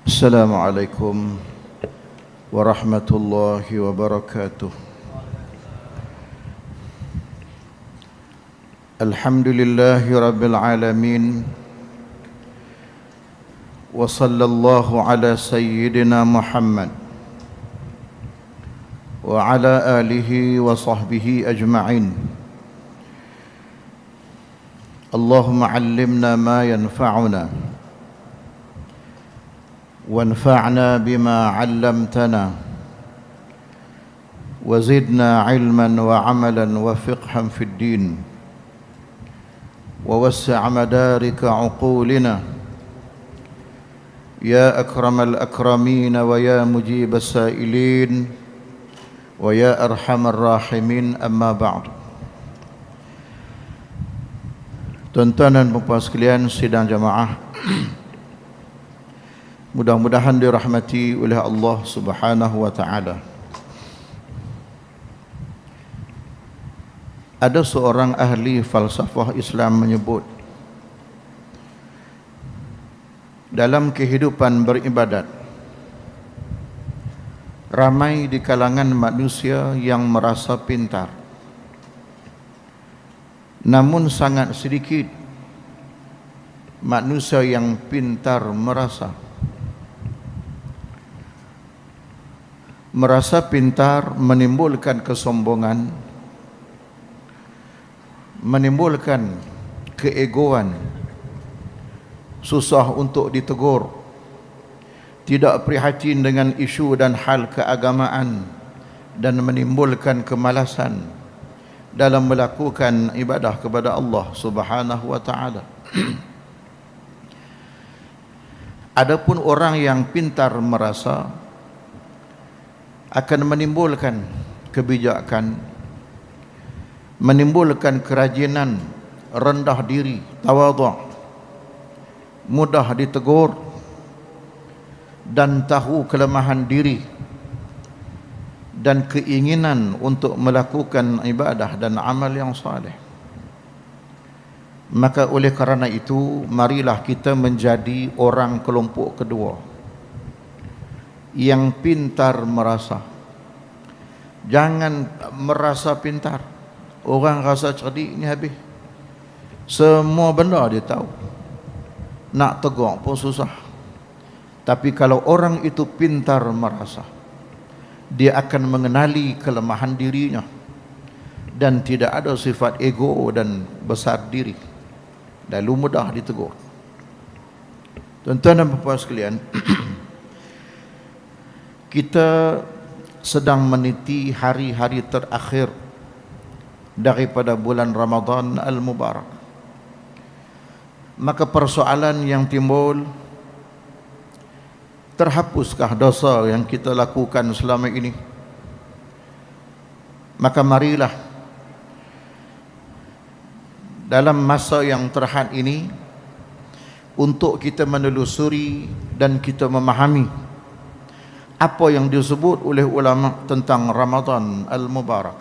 Assalamualaikum warahmatullahi wabarakatuh. Alhamdulillahi rabbil alamin. Wa sallallahu ala sayyidina Muhammad wa ala alihi wa sahbihi ajma'in. Allahumma 'allimna ma yanfa'una وانفعنا بما علمتنا وزدنا علما وعملا وفقها في الدين ووسع مدارك عقولنا يا أكرم الأكرمين ويا مجيب السائلين ويا أرحم الراحمين. أما بعد. Tuan-tuan dan puan-puan sekalian sidang jamaah, mudah-mudahan dirahmati oleh Allah Subhanahu wa taala. Ada seorang ahli falsafah Islam menyebut, dalam kehidupan beribadat, ramai di kalangan manusia yang merasa pintar, namun sangat sedikit manusia yang pintar merasa. Merasa pintar menimbulkan kesombongan, menimbulkan keegoan, susah untuk ditegur, tidak prihatin dengan isu dan hal keagamaan, dan menimbulkan kemalasan dalam melakukan ibadah kepada Allah Subhanahu wa taala. Adapun orang yang pintar merasa akan menimbulkan kebijakan, menimbulkan kerajinan, rendah diri, tawadhu', mudah ditegur, dan tahu kelemahan diri dan keinginan untuk melakukan ibadah dan amal yang saleh. Maka oleh kerana itu, marilah kita menjadi orang kelompok kedua yang pintar merasa. Jangan merasa pintar. Orang rasa cerdik ni habis, semua benda dia tahu, nak tegur pun susah. Tapi kalau orang itu pintar merasa, dia akan mengenali kelemahan dirinya dan tidak ada sifat ego dan besar diri, lalu mudah ditegur. Tuan-tuan dan puan-puan sekalian, kita sedang meniti hari-hari terakhir daripada bulan Ramadan Al-Mubarak. Maka persoalan yang timbul, terhapuskah dosa yang kita lakukan selama ini? Maka marilah dalam masa yang terhad ini untuk kita menelusuri dan kita memahami apa yang disebut oleh ulama tentang Ramadan Al-Mubarak.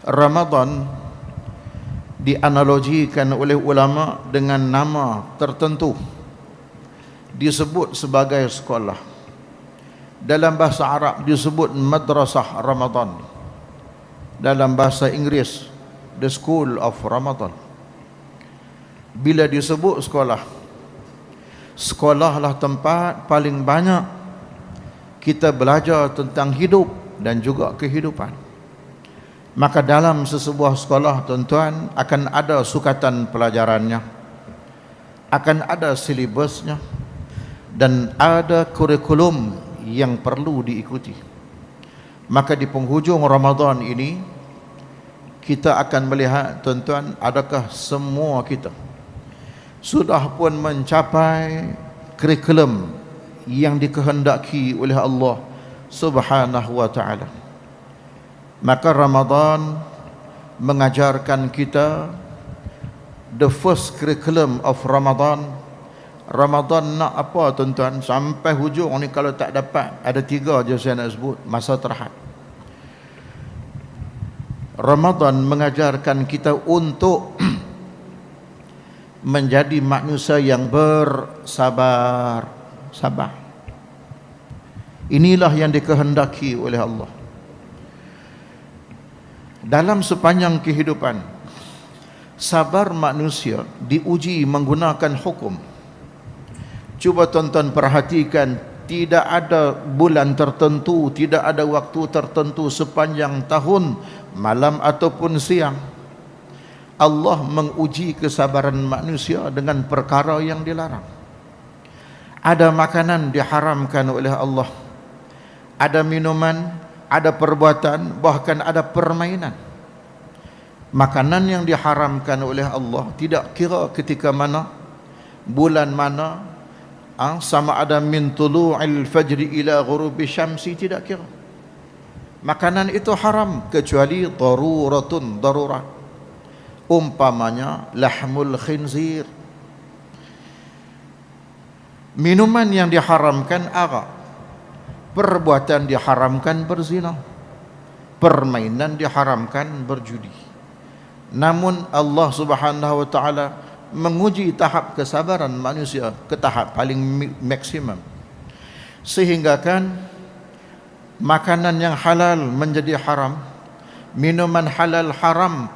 Ramadan dianalogikan oleh ulama dengan nama tertentu, disebut sebagai sekolah. Dalam bahasa Arab disebut Madrasah Ramadan, dalam bahasa Inggeris The School of Ramadan. Bila disebut sekolah, sekolahlah tempat paling banyak kita belajar tentang hidup dan juga kehidupan. Maka dalam sesebuah sekolah, tuan-tuan, akan ada sukatan pelajarannya, akan ada silibusnya, dan ada kurikulum yang perlu diikuti. Maka di penghujung Ramadan ini, kita akan melihat, tuan-tuan, adakah semua kita sudah pun mencapai kurikulum yang dikehendaki oleh Allah Subhanahu wa taala. Maka Ramadan mengajarkan kita the first curriculum of Ramadan. Ramadan nak apa, tuan-tuan? Sampai hujung ni kalau tak dapat, ada 3 je saya nak sebut, masa terhad. Ramadan mengajarkan kita untuk menjadi manusia yang bersabar. Sabar. Inilah yang dikehendaki oleh Allah. Dalam sepanjang kehidupan, sabar manusia diuji menggunakan hukum. Cuba tonton, perhatikan, tidak ada bulan tertentu, tidak ada waktu tertentu sepanjang tahun, malam ataupun siang, Allah menguji kesabaran manusia dengan perkara yang dilarang. Ada makanan diharamkan oleh Allah, ada minuman, ada perbuatan, bahkan ada permainan. Makanan yang diharamkan oleh Allah tidak kira ketika mana, bulan mana, sama ada min tulu'il fajri ila ghurubi syamsi, tidak kira. Makanan itu haram kecuali daruratun, darurat. Umpamanya lahmul khinzir. Minuman yang diharamkan arak. Perbuatan diharamkan berzina, permainan diharamkan berjudi. Namun Allah Subhanahu wa taala menguji tahap kesabaran manusia ke tahap paling maksimum, sehingga kan makanan yang halal menjadi haram, minuman halal haram,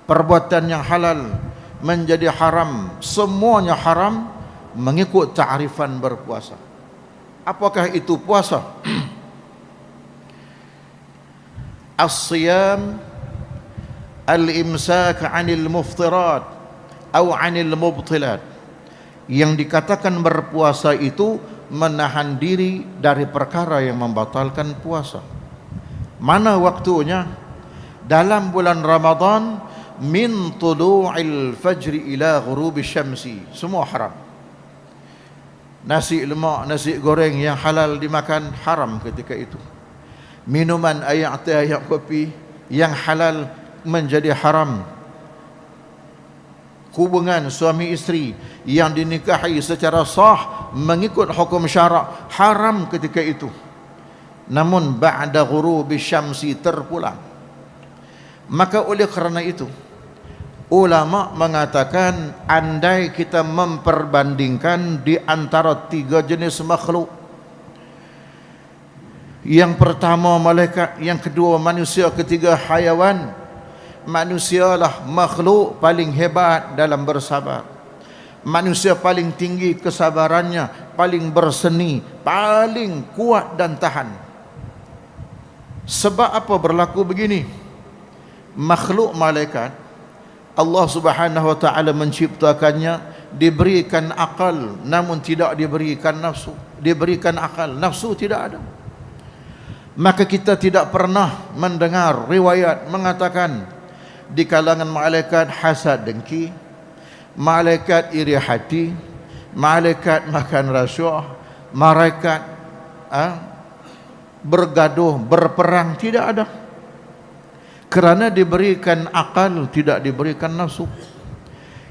perbuatan yang halal menjadi haram, semuanya haram mengikut ta'rifan berpuasa. Apakah itu puasa? As-siyam al-imsak 'anil muftirat atau 'anil mubtilat. Yang dikatakan berpuasa itu menahan diri dari perkara yang membatalkan puasa. Mana waktunya? Dalam bulan Ramadan, min tulu'il fajri ila ghurubi syamsi, semua haram. Nasi lemak, nasi goreng yang halal dimakan haram ketika itu. Minuman air teh, air kopi yang halal menjadi haram. Hubungan suami isteri yang dinikahi secara sah mengikut hukum syarak haram ketika itu. Namun ba'da ghurubi syamsi terpulang. Maka oleh kerana itu, ulama mengatakan andai kita memperbandingkan di antara tiga jenis makhluk, yang pertama malaikat, yang kedua manusia, ketiga hayawan, manusialah makhluk paling hebat dalam bersabar. Manusia paling tinggi kesabarannya, paling berseni, paling kuat dan tahan. Sebab apa berlaku begini? Makhluk malaikat Allah Subhanahu wa taala menciptakannya diberikan akal, namun tidak diberikan nafsu. Diberikan akal, nafsu tidak ada. Maka kita tidak pernah mendengar riwayat mengatakan di kalangan malaikat hasad dengki, malaikat iri hati, malaikat makan rasuah, malaikat bergaduh, berperang, tidak ada. Kerana diberikan akal, tidak diberikan nafsu.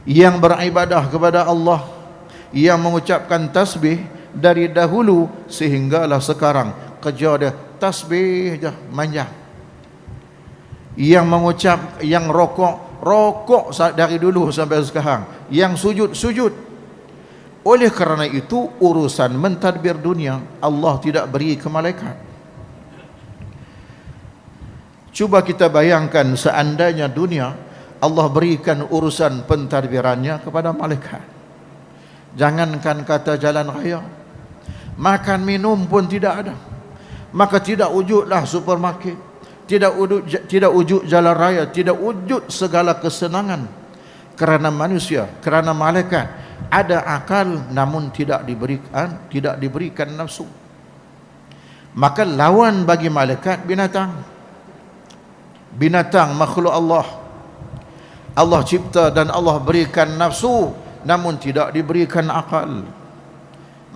Yang beribadah kepada Allah, yang mengucapkan tasbih dari dahulu sehinggalah sekarang, kerja dia tasbih je, manja. Yang mengucap, yang rokok dari dulu sampai sekarang, yang sujud. Oleh kerana itu urusan mentadbir dunia Allah tidak beri ke malaikat. Cuba kita bayangkan seandainya dunia Allah berikan urusan pentadbirannya kepada malaikat. Jangankan kata jalan raya, makan minum pun tidak ada. Maka tidak wujudlah supermarket, tidak wujud jalan raya, tidak wujud segala kesenangan. Kerana manusia, kerana malaikat ada akal namun tidak diberikan nafsu. Maka lawan bagi malaikat binatang. Binatang makhluk Allah, Allah cipta dan Allah berikan nafsu namun tidak diberikan akal.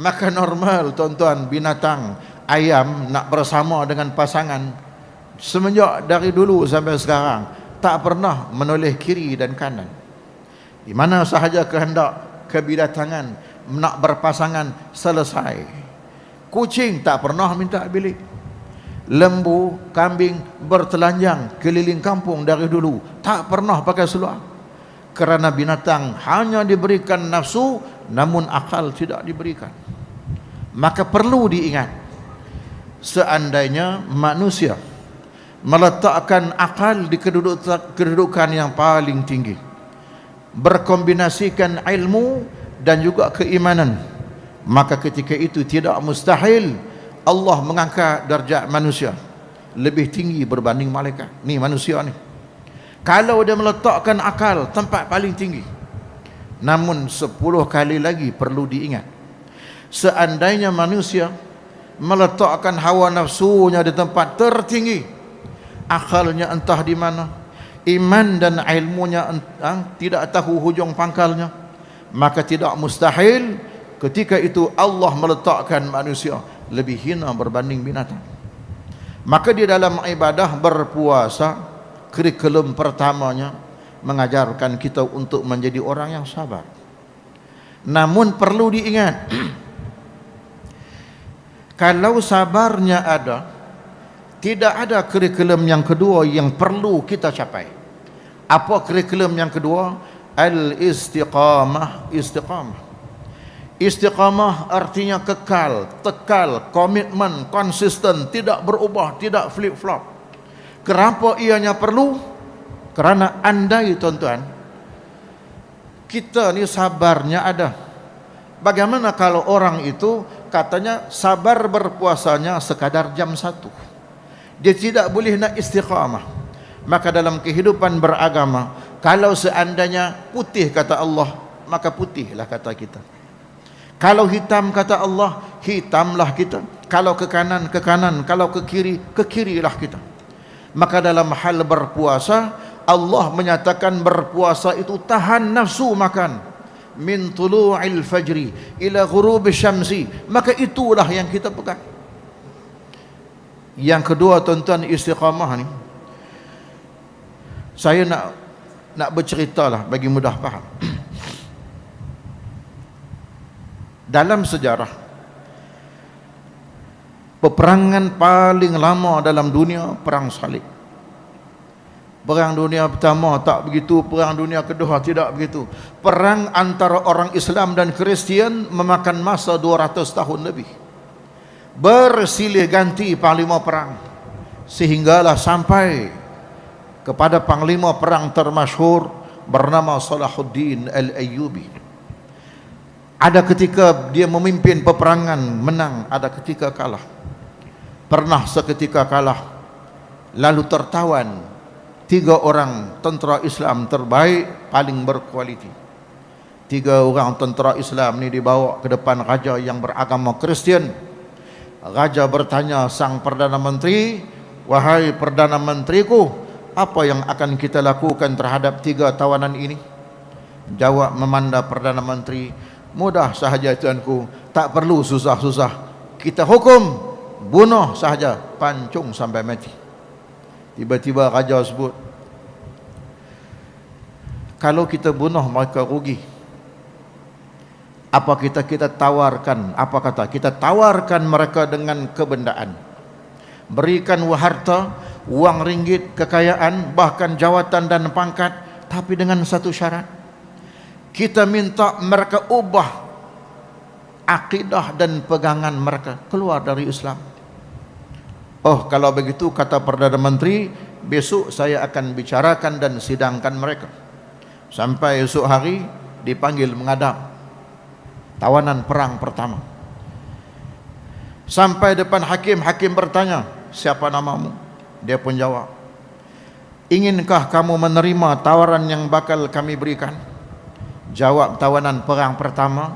Maka normal tuan-tuan, binatang ayam nak bersama dengan pasangan semenjak dari dulu sampai sekarang tak pernah menoleh kiri dan kanan. Di mana sahaja kehendak kebidatangan nak berpasangan selesai. Kucing tak pernah minta bilik. Lembu, kambing bertelanjang keliling kampung dari dulu, tak pernah pakai seluar. Kerana binatang hanya diberikan nafsu, namun akal tidak diberikan. Maka perlu diingat, seandainya manusia meletakkan akal di kedudukan yang paling tinggi, berkombinasikan ilmu dan juga keimanan, maka ketika itu tidak mustahil Allah mengangkat darjat manusia lebih tinggi berbanding malaikat. Ni manusia ni, kalau dia meletakkan akal tempat paling tinggi. Namun 10 kali lagi perlu diingat, seandainya manusia meletakkan hawa nafsunya di tempat tertinggi, akalnya entah di mana, iman dan ilmunya tidak tahu hujung pangkalnya, maka tidak mustahil ketika itu Allah meletakkan manusia lebih hina berbanding binatang. Maka di dalam ibadah berpuasa, kurikulum pertamanya mengajarkan kita untuk menjadi orang yang sabar. Namun perlu diingat, kalau sabarnya ada, tidak ada kurikulum yang kedua yang perlu kita capai. Apa kurikulum yang kedua? Al-istiqamah. Istiqamah artinya kekal, tekal, komitmen, konsisten, tidak berubah, tidak flip-flop. Kenapa ianya perlu? Kerana andai tuan-tuan, kita ni sabarnya ada. Bagaimana kalau orang itu katanya sabar berpuasanya sekadar jam 1, dia tidak boleh nak istiqamah. Maka dalam kehidupan beragama, kalau seandainya putih kata Allah, maka putihlah kata kita. Kalau hitam kata Allah, hitamlah kita. Kalau ke kanan, ke kanan. Kalau ke kiri, ke kirilah kita. Maka dalam hal berpuasa, Allah menyatakan berpuasa itu tahan nafsu makan min tulu'il fajri ila ghurubi syamsi. Maka itulah yang kita pegang. Yang kedua tuan-tuan, istiqamah ni, saya nak berceritalah bagi mudah faham. Dalam sejarah, peperangan paling lama dalam dunia perang salib. Perang dunia pertama tak begitu, perang dunia kedua tidak begitu. Perang antara orang Islam dan Kristian memakan masa 200 tahun lebih. Bersilih ganti panglima perang, sehinggalah sampai kepada panglima perang termasyhur bernama Salahuddin Al-Ayyubi. Ada ketika dia memimpin peperangan menang, ada ketika kalah. Pernah seketika kalah, lalu tertawan 3 orang tentera Islam terbaik, paling berkualiti. 3 orang tentera Islam ni dibawa ke depan raja yang beragama Kristian. Raja bertanya sang Perdana Menteri, "Wahai Perdana Menteriku, apa yang akan kita lakukan terhadap 3 tawanan ini?" Jawab memanda Perdana Menteri, "Mudah sahaja tuanku, tak perlu susah-susah. Kita hukum, bunuh sahaja, pancung sampai mati." Tiba-tiba raja sebut, "Kalau kita bunuh mereka rugi. Apa kita tawarkan? Apa kata kita tawarkan mereka dengan kebendaan, berikan harta, wang ringgit, kekayaan, bahkan jawatan dan pangkat, tapi dengan satu syarat. Kita minta mereka ubah akidah dan pegangan mereka, keluar dari Islam." "Oh, kalau begitu," kata Perdana Menteri, "besok saya akan bicarakan dan sidangkan mereka." Sampai esok hari dipanggil menghadap tawanan perang pertama. Sampai depan hakim, hakim bertanya, "Siapa namamu?" Dia pun jawab, "Inginkah kamu menerima tawaran yang bakal kami berikan?" Jawab tawanan perang pertama,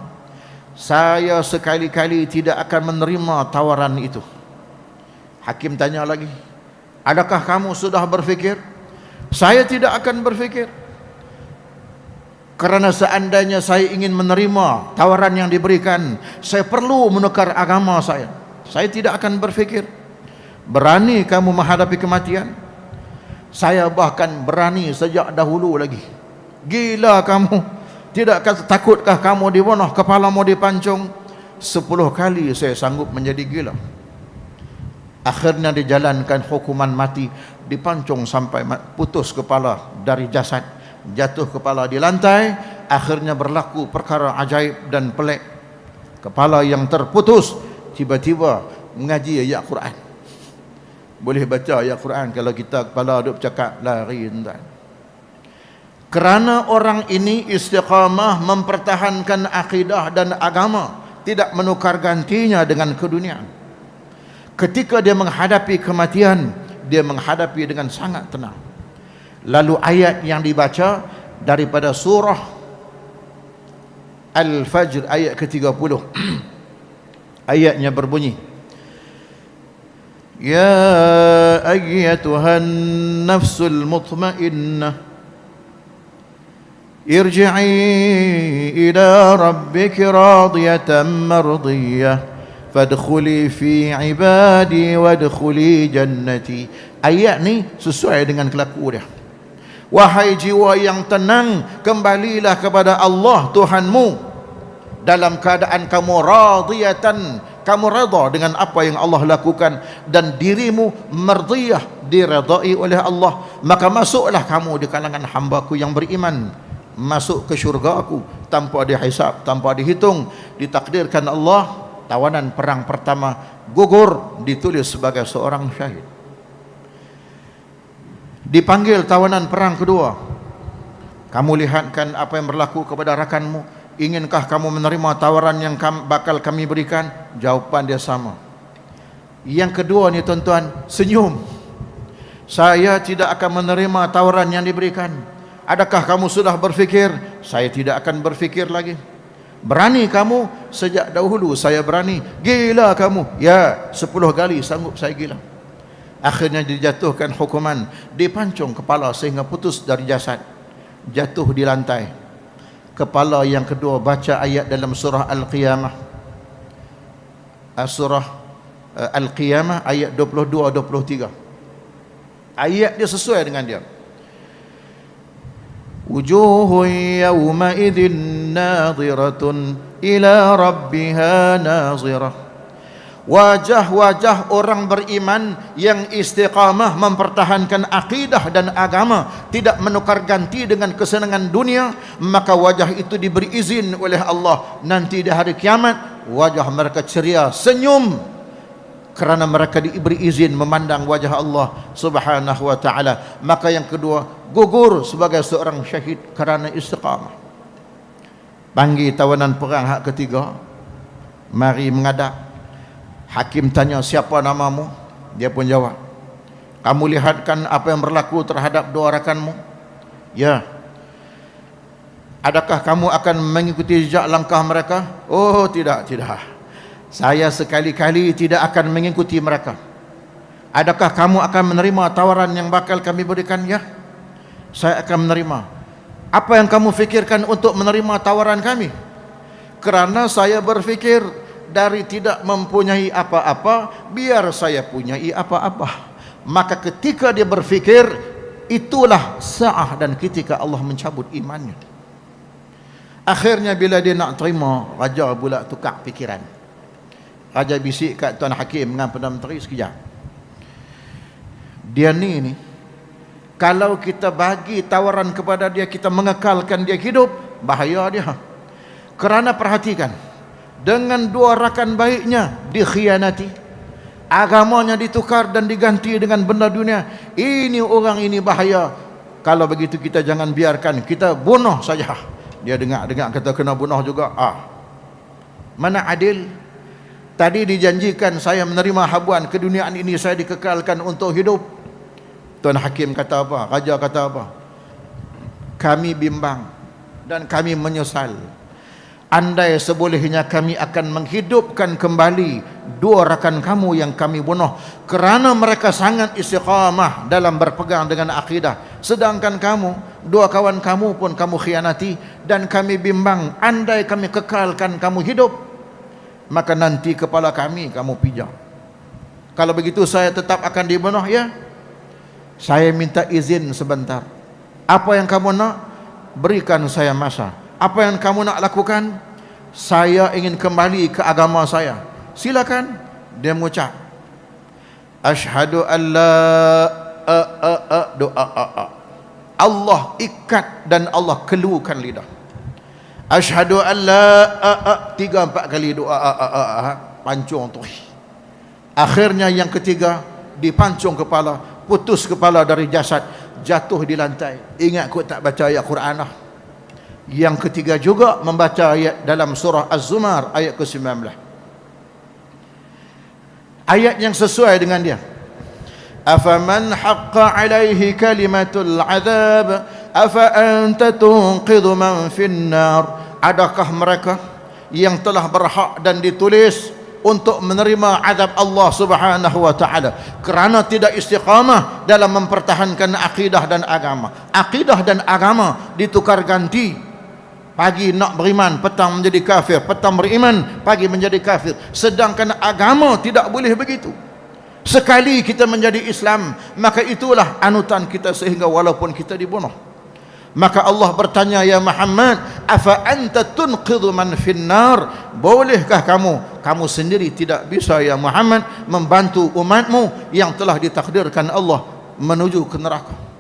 "Saya sekali-kali tidak akan menerima tawaran itu." Hakim tanya lagi, "Adakah kamu sudah berfikir?" "Saya tidak akan berfikir. Kerana seandainya saya ingin menerima tawaran yang diberikan, saya perlu menukar agama saya. Saya tidak akan berfikir. Berani kamu menghadapi kematian? Saya bahkan berani sejak dahulu lagi." "Gila kamu. Tidakkah takutkah kamu dibunuh, kepalamu dipancung?" 10 kali saya sanggup menjadi gila. Akhirnya dijalankan hukuman mati, dipancung sampai putus kepala dari jasad, jatuh kepala di lantai. Akhirnya berlaku perkara ajaib dan pelik. Kepala yang terputus tiba-tiba mengaji ayat Quran. Boleh baca ayat Quran kalau kita kepala duk bercakap lari tuan. Kerana orang ini istiqamah mempertahankan akidah dan agama, tidak menukar gantinya dengan keduniaan. Ketika dia menghadapi kematian, dia menghadapi dengan sangat tenang. Lalu ayat yang dibaca daripada surah Al-Fajr ayat ke-30. Ayatnya berbunyi, Ya ayyatuhan nafsul mutmainnah, irji'i ila rabbiki radiyatan mardiyah, fadkhuli fi ibadi wadkhuli jannati. Ayat ni sesuai dengan kelaku dia. Wahai jiwa yang tenang, kembalilah kepada Allah Tuhanmu dalam keadaan kamu radiyatan, kamu redha dengan apa yang Allah lakukan, dan dirimu mardiyah, diredai oleh Allah. Maka masuklah kamu di kalangan hamba-Ku yang beriman, masuk ke syurga-Ku tanpa dihisab, tanpa dihitung. Ditakdirkan Allah, tawanan perang pertama gugur, ditulis sebagai seorang syahid. Dipanggil tawanan perang kedua, kamu lihatkan apa yang berlaku kepada rakanmu, inginkah kamu menerima tawaran yang bakal kami berikan? Jawapan dia sama. Yang kedua ni tuan-tuan, senyum. Saya tidak akan menerima tawaran yang diberikan. Adakah kamu sudah berfikir? Saya tidak akan berfikir lagi. Berani kamu? Sejak dahulu saya berani. Gila kamu? Ya, 10 kali sanggup saya gila. Akhirnya dijatuhkan hukuman, dipancung kepala sehingga putus dari jasad, jatuh di lantai. Kepala yang kedua baca ayat dalam surah Al-Qiyamah, surah Al-Qiyamah ayat 22-23. Ayat dia sesuai dengan dia. Wujuhun yawma idzin nadhiratun ila rabbiha nazirah. Wajah-wajah orang beriman yang istiqamah mempertahankan akidah dan agama, tidak menukar ganti dengan kesenangan dunia, maka wajah itu diberi izin oleh Allah nanti di hari kiamat, wajah mereka ceria, senyum, kerana mereka diberi izin memandang wajah Allah Subhanahu wa ta'ala. Maka yang kedua, gugur sebagai seorang syahid kerana istiqamah. Panggil tawanan perang hak ketiga, mari menghadap. Hakim tanya, siapa namamu? Dia pun jawab, kamu lihatkan apa yang berlaku terhadap dua rakanmu? Ya. Adakah kamu akan mengikuti jejak langkah mereka? Oh tidak, tidak. Saya sekali-kali tidak akan mengikuti mereka. Adakah kamu akan menerima tawaran yang bakal kami berikan? Ya, saya akan menerima. Apa yang kamu fikirkan untuk menerima tawaran kami? Kerana saya berfikir, dari tidak mempunyai apa-apa, biar saya punyai apa-apa. Maka ketika dia berfikir, itulah sa'ah dan ketika Allah mencabut imannya. Akhirnya bila dia nak terima, raja pula tukar fikiran. Raja bisik kat Tuan Hakim dengan Perdana Menteri, sekejap, dia ni kalau kita bagi tawaran kepada dia, kita mengekalkan dia hidup, bahaya dia. Kerana perhatikan, dengan dua rakan baiknya dikhianati, agamanya ditukar dan diganti dengan benda dunia. Ini orang ini bahaya. Kalau begitu kita jangan biarkan, kita bunuh saja. Dia dengar kata kena bunuh juga. Mana adil? Tadi dijanjikan saya menerima habuan keduniaan ini, saya dikekalkan untuk hidup. Tuan Hakim kata apa? Raja kata apa? Kami bimbang dan kami menyesal. Andai sebolehnya kami akan menghidupkan kembali dua rakan kamu yang kami bunuh, kerana mereka sangat istiqamah dalam berpegang dengan akidah. Sedangkan kamu, dua kawan kamu pun kamu khianati, dan kami bimbang andai kami kekalkan kamu hidup, maka nanti kepala kami kamu pijak. Kalau begitu saya tetap akan dibunuh. Ya, saya minta izin sebentar. Apa yang kamu nak? Berikan saya masa. Apa yang kamu nak lakukan? Saya ingin kembali ke agama saya. Silakan. Dia mengucap, asyhadu an la doa. Allah ikat dan Allah keluarkan lidah. Asyhadu an la 3-4 kali doa pancung tu. Akhirnya yang ketiga dipancung kepala, putus kepala dari jasad, jatuh di lantai. Ingat kau tak baca ayat Quran lah. Yang ketiga juga membaca ayat dalam surah Az-Zumar ayat ke-19. Ayat yang sesuai dengan dia. Afaman haqqa alaihi kalimatul azab afa anta tunqidhu man finnar. Adakah mereka yang telah berhak dan ditulis untuk menerima azab Allah Subhanahu wa taala kerana tidak istiqamah dalam mempertahankan akidah dan agama. Akidah dan agama ditukar ganti. Pagi nak beriman, petang menjadi kafir, petang beriman, pagi menjadi kafir. Sedangkan agama tidak boleh begitu. Sekali kita menjadi Islam, maka itulah anutan kita sehingga walaupun kita dibunuh. Maka Allah bertanya, ya Muhammad, afa anta tunqidhu man finnar? Bolehkah kamu sendiri tidak bisa ya Muhammad membantu umatmu yang telah ditakdirkan Allah menuju ke neraka?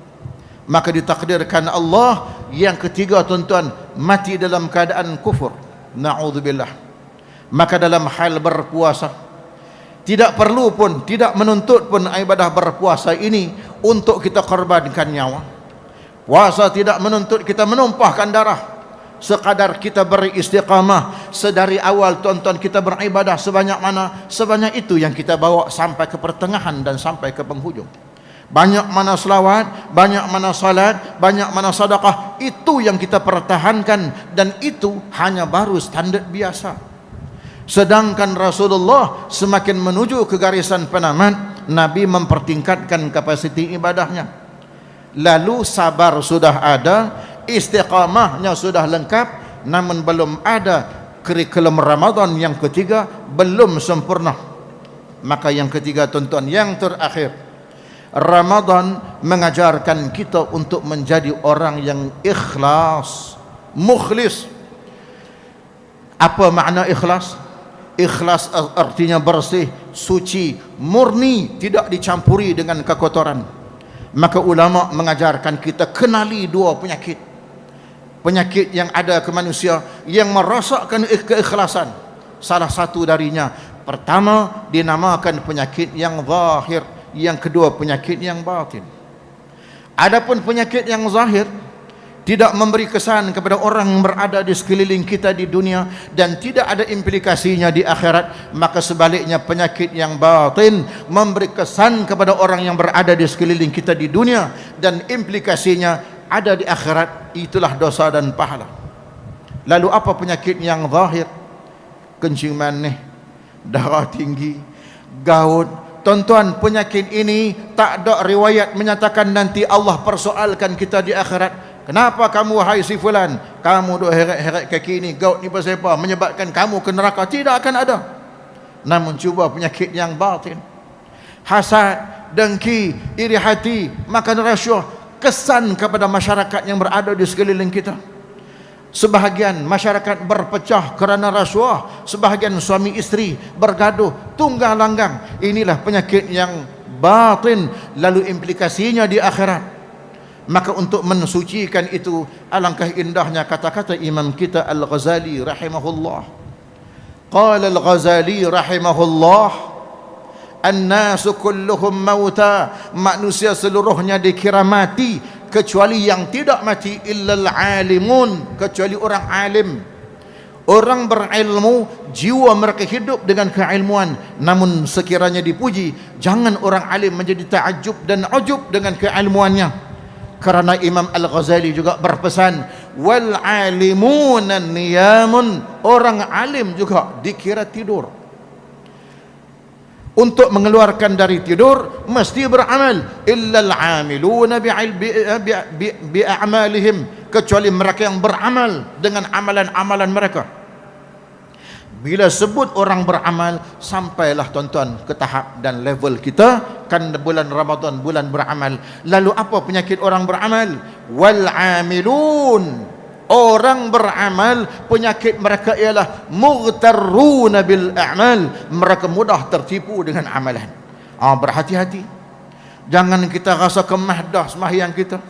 Maka ditakdirkan Allah yang ketiga, tuan-tuan, mati dalam keadaan kufur. Na'udzubillah. Maka dalam hal berpuasa, tidak perlu pun, tidak menuntut pun ibadah berpuasa ini untuk kita korbankan nyawa. Puasa tidak menuntut kita menumpahkan darah, sekadar kita beri istiqamah. Sedari awal, tuan-tuan, kita beribadah sebanyak mana, sebanyak itu yang kita bawa sampai ke pertengahan dan sampai ke penghujung. Banyak mana selawat, banyak mana salat, banyak mana sedekah, itu yang kita pertahankan, dan itu hanya baru standard biasa. Sedangkan Rasulullah semakin menuju ke garisan penamat, Nabi mempertingkatkan kapasiti ibadahnya. Lalu sabar sudah ada, istiqamahnya sudah lengkap, namun belum ada kurikulum Ramadan yang ketiga, belum sempurna. Maka yang ketiga, tuan-tuan, yang terakhir, Ramadan mengajarkan kita untuk menjadi orang yang ikhlas, mukhlis. Apa makna ikhlas? Ikhlas artinya bersih, suci, murni, tidak dicampuri dengan kekotoran. Maka ulama mengajarkan kita kenali dua penyakit. Penyakit yang ada ke manusia yang merosakkan keikhlasan. Salah satu darinya, pertama dinamakan penyakit yang zahir, yang kedua penyakit yang batin. Adapun penyakit yang zahir tidak memberi kesan kepada orang yang berada di sekeliling kita di dunia dan tidak ada implikasinya di akhirat, maka sebaliknya penyakit yang batin memberi kesan kepada orang yang berada di sekeliling kita di dunia dan implikasinya ada di akhirat, itulah dosa dan pahala. Lalu apa penyakit yang zahir? Kencing manis, darah tinggi, gaut. Tuan-tuan, penyakit ini tak ada riwayat menyatakan nanti Allah persoalkan kita di akhirat. Kenapa kamu, wahai si fulan, kamu duk heret-heret kaki ni, gaut ni pasal apa, menyebabkan kamu ke neraka? Tidak akan ada. Namun cuba penyakit yang batin, hasad, dengki, iri hati, makan rasuah, kesan kepada masyarakat yang berada di sekeliling kita. Sebahagian masyarakat berpecah kerana rasuah, sebahagian suami isteri bergaduh, tunggang langgang. Inilah penyakit yang batin, lalu implikasinya di akhirat. Maka untuk mensucikan itu, alangkah indahnya kata-kata Imam kita Al-Ghazali rahimahullah. Qala Al-Ghazali rahimahullah, an-nasu kulluhum mauta, manusia seluruhnya dikira mati kecuali yang tidak mati, illal alimun, kecuali orang alim. Orang berilmu, jiwa mereka hidup dengan keilmuan. Namun sekiranya dipuji, jangan orang alim menjadi ta'ajub dan ujub dengan keilmuannya. Kerana Imam Al-Ghazali juga berpesan, wal alimuna niyamun, orang alim juga dikira tidur. Untuk mengeluarkan dari tidur mesti beramal. Illal amiluna bi'amalihim, kecuali mereka yang beramal dengan amalan-amalan mereka. Bila sebut orang beramal, sampailah tuan-tuan ke tahap dan level kita kan bulan Ramadan, bulan beramal. Lalu apa penyakit orang beramal? Wal amilun, orang beramal, penyakit mereka ialah mughtarruna bil a'mal, mereka mudah tertipu dengan amalan. Berhati-hati, jangan kita rasa kemah dah sembahyang kita,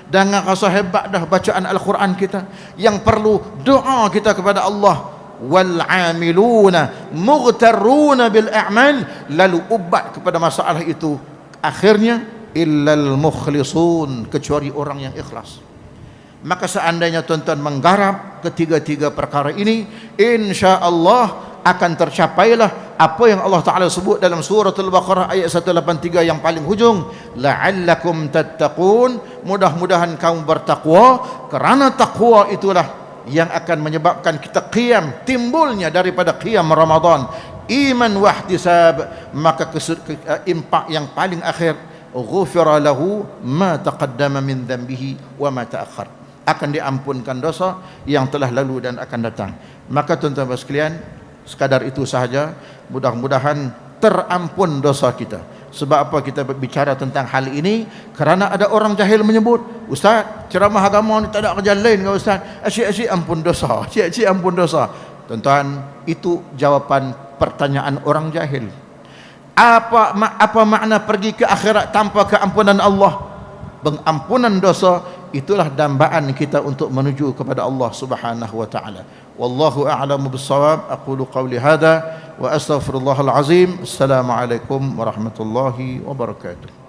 Jangan rasa hebat dah bacaan Al-Quran kita. Yang perlu doa kita kepada Allah. Wal amiluna mughtaruna bil a'mal, lalu ubat kepada masalah itu akhirnya illal mukhlisun, kecuali orang yang ikhlas. Maka seandainya tuan-tuan menggarap ketiga-tiga perkara ini, insya-Allah akan tercapailah apa yang Allah Ta'ala sebut dalam surah Al-Baqarah ayat 183 yang paling hujung, la'allakum tattaqun, mudah-mudahan kamu bertakwa, kerana takwa itulah yang akan menyebabkan kita qiyam, timbulnya daripada qiyam Ramadan iman wahtisab, maka impak yang paling akhir, ghufira lahu ma taqaddama min dhanbihi wa ma ta'akhkhar, akan diampunkan dosa yang telah lalu dan akan datang. Maka tuan-tuan sekalian, sekadar itu sahaja, mudah-mudahan terampun dosa kita. Sebab apa kita berbicara tentang hal ini? Kerana ada orang jahil menyebut, Ustaz, ceramah agama ni tak ada kerja lain ke Ustaz? Asyik-asyik ampun dosa, asyik-asyik ampun dosa. Tuan-tuan, itu jawapan pertanyaan orang jahil. Apa makna pergi ke akhirat tanpa keampunan Allah? Pengampunan dosa itulah dambaan kita untuk menuju kepada Allah Subhanahu wa taala. Wallahu a'lamu bis-shawab. Aqulu qawli hadha wa astaghfirullahal azim. Assalamualaikum warahmatullahi wabarakatuh.